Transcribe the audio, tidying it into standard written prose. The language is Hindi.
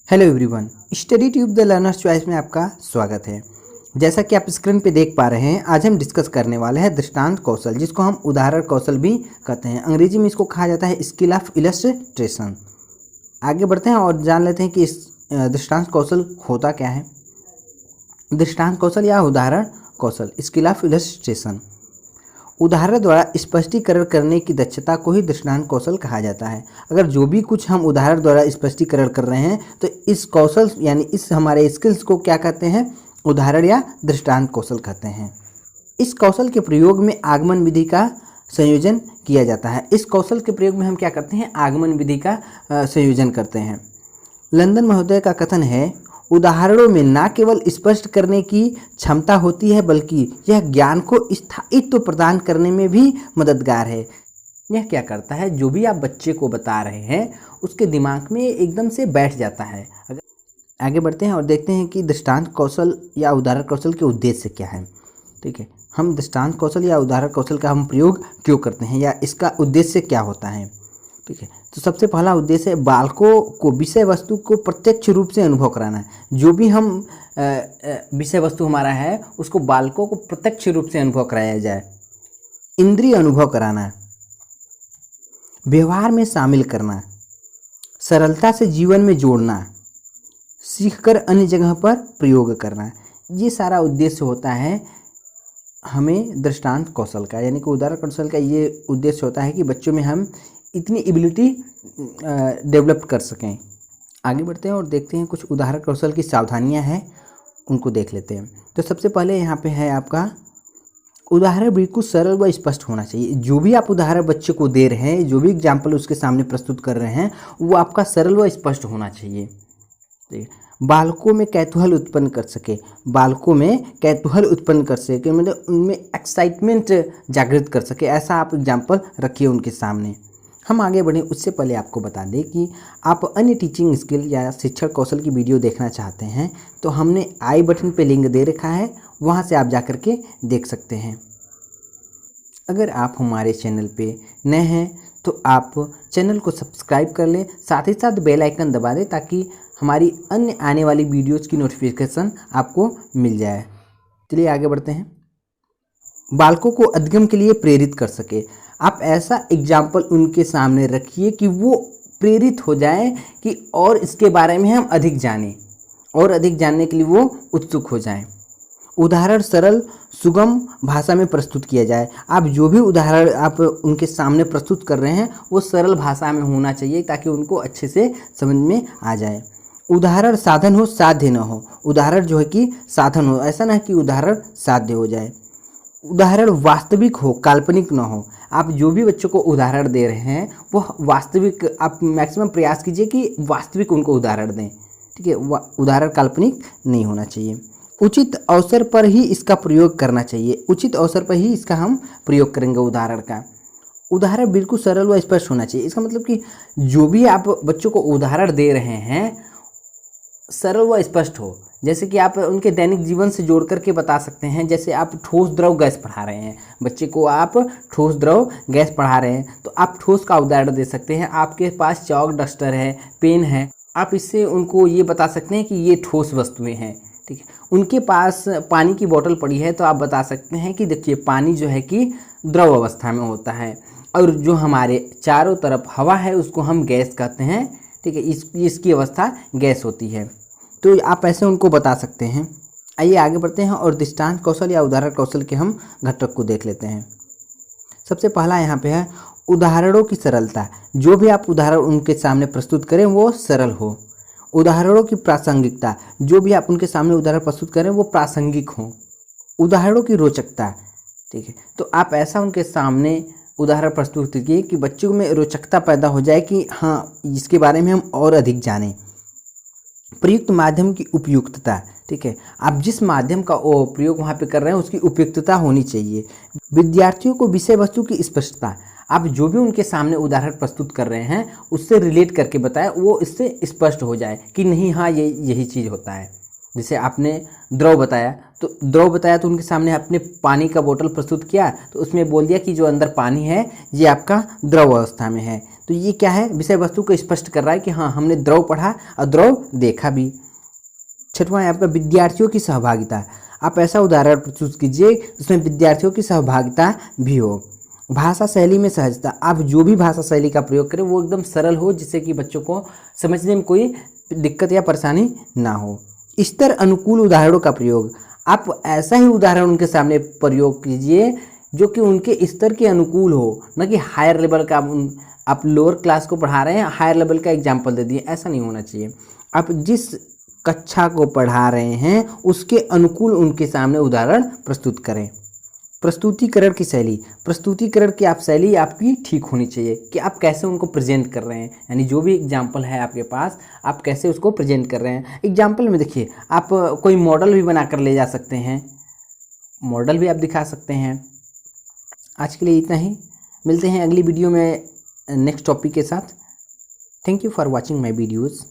Hello everyone, study tube the learners choice में आपका स्वागत है। जैसा कि आप स्क्रीन पे देख पा रहे हैं, आज हम डिस्कस करने वाले हैं दृष्टांत कौशल, जिसको हम उदाहरण कौशल भी कहते हैं। अंग्रेजी में इसको कहा जाता है स्किल ऑफ इलस्ट्रेशन। आगे बढ़ते हैं और जान लेते हैं कि इस दृष्टांत कौशल होता क्या है। दृष्टांत कौशल या उदाहरण कौशल, स्किल ऑफ इलस्ट्रेशन, उदाहरण द्वारा स्पष्टीकरण करने की दक्षता को ही दृष्टांत कौशल कहा जाता है। अगर जो भी कुछ हम उदाहरण द्वारा स्पष्टीकरण कर रहे हैं तो इस कौशल यानी इस हमारे स्किल्स को क्या कहते हैं, उदाहरण या दृष्टांत कौशल कहते हैं। इस कौशल के प्रयोग में आगमन विधि का संयोजन किया जाता है। इस कौशल के प्रयोग में हम क्या करते हैं, आगमन विधि का संयोजन करते हैं। लंदन महोदय का कथन है, उदाहरणों में न केवल स्पष्ट करने की क्षमता होती है बल्कि यह ज्ञान को स्थायित्व प्रदान करने में भी मददगार है। यह क्या करता है, जो भी आप बच्चे को बता रहे हैं उसके दिमाग में एकदम से बैठ जाता है। अगर आगे बढ़ते हैं और देखते हैं कि दृष्टांत कौशल या उदाहरण कौशल के उद्देश्य क्या है। ठीक है, हम दृष्टांत कौशल या उदाहरण कौशल का हम प्रयोग क्यों करते हैं या इसका उद्देश्य क्या होता है। ठीक है, तो सबसे पहला उद्देश्य है बालकों को विषय वस्तु को प्रत्यक्ष रूप से अनुभव कराना है। जो भी हम विषय वस्तु हमारा है उसको बालकों को प्रत्यक्ष रूप से अनुभव कराया जाए। इंद्रिय अनुभव कराना, व्यवहार में शामिल करना, सरलता से जीवन में जोड़ना, सीखकर अन्य जगह पर प्रयोग करना, ये सारा उद्देश्य होता है हमें दृष्टांत कौशल का, यानी कि उदाहरण कौशल का ये उद्देश्य होता है कि बच्चों में हम इतनी एबिलिटी डेवलप कर सकें। आगे बढ़ते हैं और देखते हैं कुछ उदाहरण कौशल की सावधानियां हैं, उनको देख लेते हैं। तो सबसे पहले यहाँ पे है आपका उदाहरण बिल्कुल सरल व स्पष्ट होना चाहिए। जो भी आप उदाहरण बच्चे को दे रहे हैं, जो भी एग्जाम्पल उसके सामने प्रस्तुत कर रहे हैं, वो आपका सरल व स्पष्ट होना चाहिए। ठीक है, बालकों में कौतूहल उत्पन्न कर सके, बालकों में कौतूहल उत्पन्न कर सके मतलब उनमें एक्साइटमेंट जागृत कर सके, ऐसा आप एग्जाम्पल रखिए उनके सामने। हम आगे बढ़ें उससे पहले आपको बता दें कि आप अन्य टीचिंग स्किल या शिक्षण कौशल की वीडियो देखना चाहते हैं तो हमने आई बटन पे लिंक दे रखा है, वहां से आप जाकर के देख सकते हैं। अगर आप हमारे चैनल पे नए हैं तो आप चैनल को सब्सक्राइब कर लें, साथ ही साथ बेल आइकन दबा दें ताकि हमारी अन्य आने वाली वीडियोज़ की नोटिफिकेशन आपको मिल जाए। चलिए आगे बढ़ते हैं। बालकों को अध्ययन के लिए प्रेरित कर सके, आप ऐसा एग्जाम्पल उनके सामने रखिए कि वो प्रेरित हो जाए कि और इसके बारे में हम अधिक जानें और अधिक जानने के लिए वो उत्सुक हो जाएं। उदाहरण सरल सुगम भाषा में प्रस्तुत किया जाए, आप जो भी उदाहरण आप उनके सामने प्रस्तुत कर रहे हैं वो सरल भाषा में होना चाहिए ताकि उनको अच्छे से समझ में आ जाए। उदाहरण साधन हो साध्य न हो, उदाहरण जो है कि साधन हो, ऐसा ना कि उदाहरण साध्य हो जाए। उदाहरण वास्तविक हो काल्पनिक न हो, आप जो भी बच्चों को उदाहरण दे रहे हैं वो वास्तविक, आप मैक्सिमम प्रयास कीजिए कि वास्तविक उनको उदाहरण दें। ठीक है, उदाहरण काल्पनिक नहीं होना चाहिए। उचित अवसर पर ही इसका प्रयोग करना चाहिए, उचित अवसर पर ही इसका हम प्रयोग करेंगे उदाहरण का। उदाहरण बिल्कुल सरल व स्पष्ट होना चाहिए, इसका मतलब कि जो भी आप बच्चों को उदाहरण दे रहे हैं सरल व स्पष्ट हो। जैसे कि आप उनके दैनिक जीवन से जोड़ करके बता सकते हैं। जैसे आप ठोस द्रव गैस पढ़ा रहे हैं, बच्चे को आप ठोस द्रव गैस पढ़ा रहे हैं तो आप ठोस का उदाहरण दे सकते हैं। आपके पास चौक डस्टर है, पेन है, आप इससे उनको ये बता सकते हैं कि ये ठोस वस्तुएं हैं। ठीक है, उनके पास पानी की बोतल पड़ी है तो आप बता सकते हैं कि देखिए पानी जो है कि द्रव अवस्था में होता है और जो हमारे चारों तरफ हवा है उसको हम गैस कहते हैं। ठीक है, इसकी अवस्था गैस होती है, तो आप ऐसे उनको बता सकते हैं। आइए आगे बढ़ते हैं और दृष्टांत कौशल या उदाहरण कौशल के हम घटक को देख लेते हैं। सबसे पहला यहाँ पे है उदाहरणों की सरलता, जो भी आप उदाहरण उनके सामने प्रस्तुत करें वो सरल हो। उदाहरणों की प्रासंगिकता, जो भी आप उनके सामने उदाहरण प्रस्तुत करें वो प्रासंगिक हो। उदाहरणों की रोचकता, ठीक है, तो आप ऐसा उनके सामने उदाहरण प्रस्तुत कीजिए कि बच्चों में रोचकता पैदा हो जाए कि हाँ इसके बारे में हम और अधिक जानें। प्रयुक्त माध्यम की उपयुक्तता, ठीक है, आप जिस माध्यम का प्रयोग वहाँ पे कर रहे हैं उसकी उपयुक्तता होनी चाहिए। विद्यार्थियों को विषय वस्तु की स्पष्टता, आप जो भी उनके सामने उदाहरण प्रस्तुत कर रहे हैं उससे रिलेट करके बताएं, वो इससे स्पष्ट हो जाए कि नहीं हाँ ये यही चीज़ होता है। जैसे आपने द्रव बताया तो उनके सामने आपने पानी का बोतल प्रस्तुत किया तो उसमें बोल दिया कि जो अंदर पानी है ये आपका द्रव अवस्था में है, तो ये क्या है, विषय वस्तु को स्पष्ट कर रहा है कि हाँ हमने द्रव पढ़ा और द्रव देखा भी। छठवां है आपका विद्यार्थियों की सहभागिता। आप ऐसा उदाहरण प्रस्तुत कीजिए जिसमें विद्यार्थियों की सहभागिता भी हो। भाषा शैली में सहजता। आप जो भी भाषा शैली का प्रयोग करें वो एकदम सरल हो, जिससे कि बच्चों को समझने में कोई दिक्कत या परेशानी ना हो। स्तर अनुकूल उदाहरणों का प्रयोग। आप ऐसा ही उदाहरण उनके सामने प्रयोग कीजिए जो कि उनके स्तर के अनुकूल हो, न कि हायर लेवल का आप लोअर क्लास को पढ़ा रहे हैं हायर लेवल का एग्जाम्पल दे दिए, ऐसा नहीं होना चाहिए। आप जिस कक्षा को पढ़ा रहे हैं उसके अनुकूल उनके सामने उदाहरण प्रस्तुत करें। प्रस्तुतिकरण की शैली। प्रस्तुतिकरण की आप शैली आपकी ठीक होनी चाहिए कि आप कैसे उनको प्रेजेंट कर रहे हैं, यानी जो भी एग्जाम्पल है आपके पास आप कैसे उसको प्रेजेंट कर रहे हैं। एग्जाम्पल में देखिए आप कोई मॉडल भी बना कर ले जा सकते हैं, मॉडल भी आप दिखा सकते हैं। आज के लिए इतना ही, मिलते हैं अगली वीडियो में नेक्स्ट टॉपिक के साथ। Thank you for watching my videos.